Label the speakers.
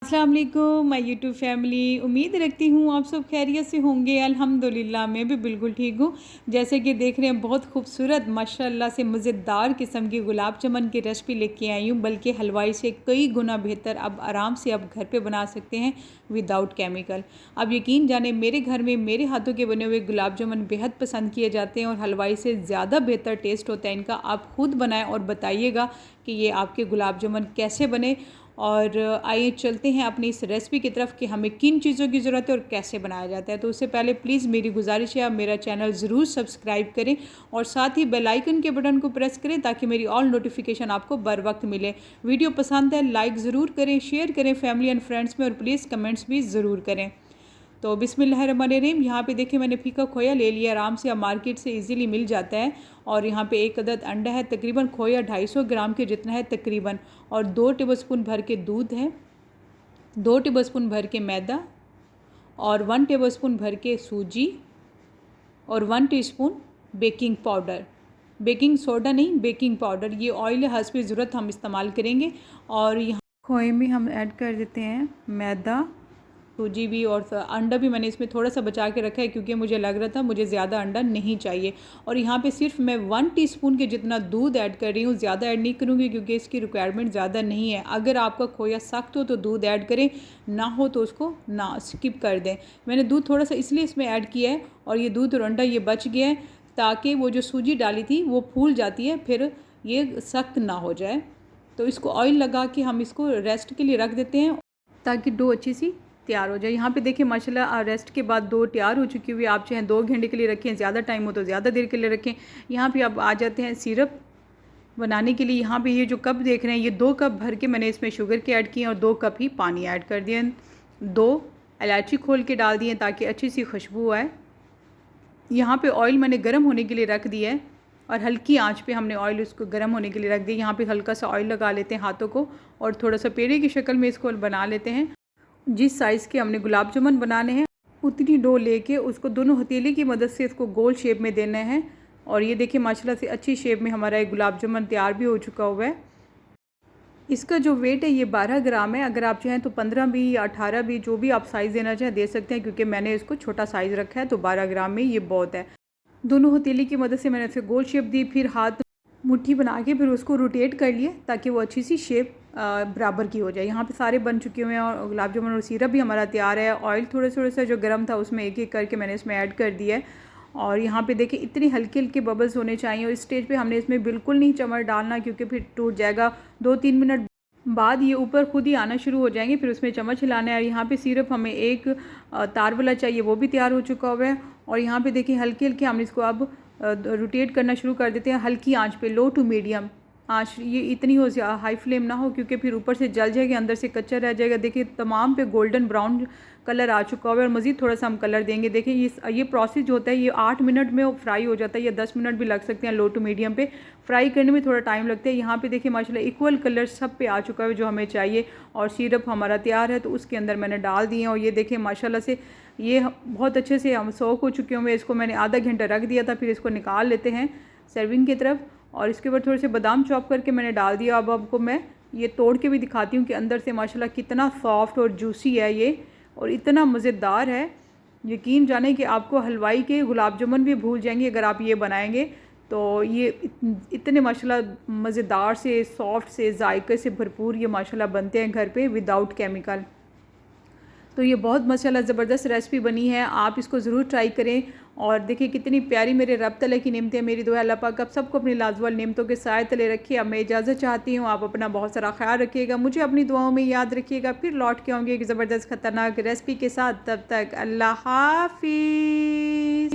Speaker 1: अस्सलाम वालेकुम my YouTube family. उम्मीद रखती हूँ आप सब खैरियत से होंगे। अल्हम्दुलिल्लाह मैं भी बिल्कुल ठीक हूँ। जैसे कि देख रहे हैं बहुत खूबसूरत माशाल्लाह से मज़ेदार किस्म की गुलाब जामुन की रेसिपी लेके आई हूँ, बल्कि हलवाई से कई गुना बेहतर। अब आराम से आप घर पे बना सकते हैं विदाउट केमिकल। अब यकीन जाने मेरे घर में मेरे हाथों के बने हुए गुलाब जामुन बेहद पसंद किए जाते हैं और हलवाई से ज़्यादा बेहतर टेस्ट होता है इनका। आप खुद बनाएँ और बताइएगा कि ये आपके गुलाब जामुन कैसे बने। और आइए चलते हैं अपनी इस रेसिपी की तरफ कि हमें किन चीज़ों की ज़रूरत है और कैसे बनाया जाता है। तो उससे पहले प्लीज़ मेरी गुजारिश है आप मेरा चैनल ज़रूर सब्सक्राइब करें और साथ ही बेल आइकन के बटन को प्रेस करें ताकि मेरी ऑल नोटिफिकेशन आपको बर वक्त मिले। वीडियो पसंद है लाइक ज़रूर करें, शेयर करें फैमिली एंड फ्रेंड्स में और प्लीज़ कमेंट्स भी ज़रूर करें। तो बिस्मिल्लाहिर्रहमानिर्रहीम। यहाँ पे देखिए मैंने फीका खोया ले लिया, आराम से अब मार्केट से इजीली मिल जाता है। और यहाँ पे एक अदद अंडा है, तकरीबन खोया 250 ग्राम के जितना है तकरीबन। और 2 टेबलस्पून भर के दूध है, 2 टेबलस्पून भर के मैदा और 1 टेबलस्पून भर के सूजी और 1 teaspoon baking powder. Baking soda नहीं, बेकिंग पाउडर। ये ऑयल हस्ब ज़रूरत हम इस्तेमाल करेंगे। और यहाँ खोए में हम ऐड कर देते हैं मैदा, सूजी भी और अंडा भी मैंने इसमें थोड़ा सा बचा के रखा है क्योंकि मुझे लग रहा था मुझे ज़्यादा अंडा नहीं चाहिए। और यहाँ पे सिर्फ मैं 1 टीस्पून के जितना दूध ऐड कर रही हूँ, ज़्यादा ऐड नहीं करूँगी क्योंकि इसकी रिक्वायरमेंट ज़्यादा नहीं है। अगर आपका खोया सख्त हो तो दूध ऐड करें, ना हो तो उसको ना स्किप कर दें। मैंने दूध थोड़ा सा इसलिए इसमें ऐड किया है और ये दूध और अंडा ये बच गया है ताकि वो जो सूजी डाली थी वो फूल जाती है, फिर ये सख्त ना हो जाए। तो इसको ऑयल लगा के हम इसको रेस्ट के लिए रख देते हैं ताकि डो अच्छी सी तैयार हो जाए। यहाँ पे देखिए माशाल्लाह रेस्ट के बाद डो तैयार हो चुकी हुई है। आप चाहे 2 घंटे के लिए रखें, ज़्यादा टाइम हो तो ज़्यादा देर के लिए रखें। यहाँ पे अब आ जाते हैं सिरप बनाने के लिए। यहाँ पे ये जो कप देख रहे हैं ये 2 कप भर के मैंने इसमें शुगर के ऐड किए और 2 कप ही पानी ऐड कर दिए। 2 इलायची खोल के डाल दिए ताकि अच्छी सी खुशबू आए। यहाँ पे ऑयल मैंने गर्म होने के लिए रख दिया है और हल्की आंच पे हमने ऑयल उसको गर्म होने के लिए रख दिया। यहाँ पे हल्का सा ऑयल लगा लेते हैं हाथों को और थोड़ा सा पेड़े की शक्ल में इसको बना लेते हैं। जिस साइज़ के हमने गुलाब जामुन बनाने हैं उतनी डो लेके उसको दोनों हथेली की मदद से इसको गोल शेप में देना है। और ये देखिए माशाल्लाह से अच्छी शेप में हमारा एक गुलाब जामुन तैयार भी हो चुका हुआ है। इसका जो वेट है ये 12 ग्राम है। अगर आप चाहें तो 15 भी या 18 भी, जो भी आप साइज़ देना चाहें दे सकते हैं क्योंकि मैंने इसको छोटा साइज़ रखा है तो 12 ग्राम में ये बहुत है। दोनों हथेली की मदद से मैंने इसे गोल शेप दी, फिर हाथ मुट्ठी बना के फिर उसको रोटेट कर लिए ताकि वो अच्छी सी शेप बराबर की हो जाए। यहाँ पे सारे बन चुके हुए हैं और गुलाब जामुन और सिरप भी हमारा तैयार है। ऑयल थोड़ा सा जो गर्म था उसमें एक एक करके मैंने इसमें ऐड कर दिया है। और यहाँ पे देखिए इतनी हल्के हल्के बबल्स होने चाहिए और इस स्टेज पे हमने इसमें बिल्कुल नहीं चम्मच डालना क्योंकि फिर टूट जाएगा। 2-3 मिनट बाद ये ऊपर खुद ही आना शुरू हो जाएंगे, फिर उसमें चम्मच हिलाना है। और यहाँ पे सिरप हमें एक तार वाला चाहिए, वो भी तैयार हो चुका हुआ है। और यहाँ पे देखिए हल्के हल्के हम इसको अब रोटेट करना शुरू कर देते हैं हल्की आंच पे, लो टू मीडियम आंच। ये इतनी हो हाई फ्लेम ना हो क्योंकि फिर ऊपर से जल जाएगा, अंदर से कच्चा रह जाएगा। देखिए तमाम पे गोल्डन ब्राउन कलर आ चुका हुआ है और मज़ीद थोड़ा सा हम कलर देंगे। देखिए ये प्रोसेस जो होता है ये 8 मिनट में फ्राई हो जाता है या 10 मिनट भी लग सकते हैं। लो टू मीडियम पे फ्राई करने में थोड़ा टाइम लगता है। यहाँ पे देखिए माशाल्लाह इक्वल कलर सब पे आ चुका है जो हमें चाहिए और सिरप हमारा तैयार है तो उसके अंदर मैंने डाल दिए। और ये देखिए माशाल्लाह से ये बहुत अच्छे से हम सोख हो चुके हुए। इसको मैंने आधा घंटा रख दिया था, फिर इसको निकाल लेते हैं सर्विंग की तरफ। और इसके ऊपर थोड़े से बादाम चॉप करके मैंने डाल दिया। अब आपको मैं ये तोड़ के भी दिखाती हूँ कि अंदर से माशाल्लाह कितना सॉफ्ट और जूसी है ये और इतना मज़ेदार है। यकीन जाने कि आपको हलवाई के गुलाब जामुन भी भूल जाएंगे अगर आप ये बनाएंगे। तो ये इतने माशाल्लाह मज़ेदार से, सॉफ्ट से, जायके से भरपूर ये माशाल्लाह बनते हैं घर पे विदाउट केमिकल। तो ये बहुत माशाल्लाह ज़बरदस्त रेसिपी बनी है, आप इसको ज़रूर ट्राई करें। और देखिए कितनी प्यारी मेरे रब तले की नेमतें। मेरी दुआ अल्लाह पाक आप सबको अपनी लाजवाल नेमतों के साए तले रखिए। अब मैं इजाज़त चाहती हूँ, आप अपना बहुत सारा ख्याल रखिएगा, मुझे अपनी दुआओं में याद रखिएगा। फिर लौट के आऊँगी एक ज़बरदस्त ख़तरनाक रेसिपी के साथ। तब तक अल्लाह हाफ़िज़।